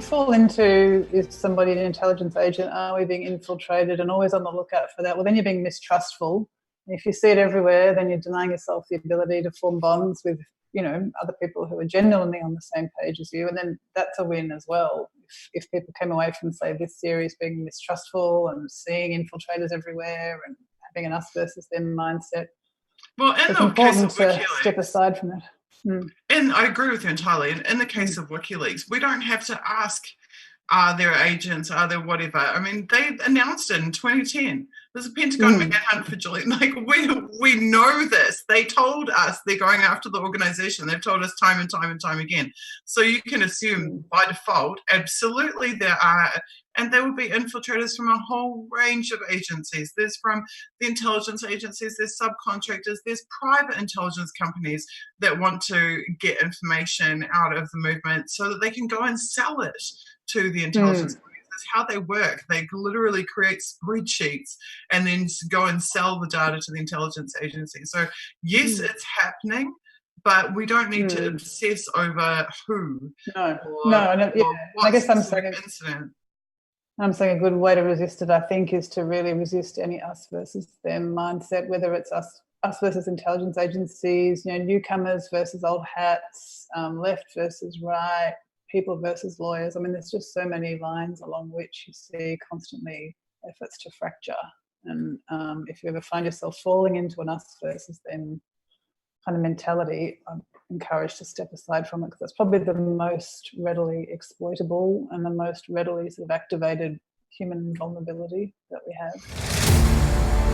fall into, is somebody an intelligence agent? Are we being infiltrated? And always on the lookout for that. Well, then you're being mistrustful. And if you see it everywhere, then you're denying yourself the ability to form bonds with, other people who are genuinely on the same page as you. And then that's a win as well. If people came away from, say, this series being mistrustful and seeing infiltrators everywhere and having an us versus them mindset, well, it's important to step aside from that. And I agree with you entirely. In the case of WikiLeaks, we don't have to ask, are there agents, are there whatever? I mean, they announced it in 2010. There's a Pentagon manhunt for Julian. Like, we know this. They told us they're going after the organization. They've told us time and time and time again. So you can assume by default, absolutely there are, and there will be infiltrators from a whole range of agencies. There's from the intelligence agencies, there's subcontractors, there's private intelligence companies that want to get information out of the movement so that they can go and sell it to the intelligence companies. That's how they work. They literally create spreadsheets and then go and sell the data to the intelligence agency. So yes, it's happening, but we don't need to obsess over who. No. I guess I'm saying a good way to resist it, I think, is to really resist any us versus them mindset, whether it's us versus intelligence agencies, newcomers versus old hats, left versus right, people versus lawyers. I mean, there's just so many lines along which you see constantly efforts to fracture. And if you ever find yourself falling into an us versus them kind of mentality, I'm encouraged to step aside from it, because that's probably the most readily exploitable and the most readily sort of activated human vulnerability that we have.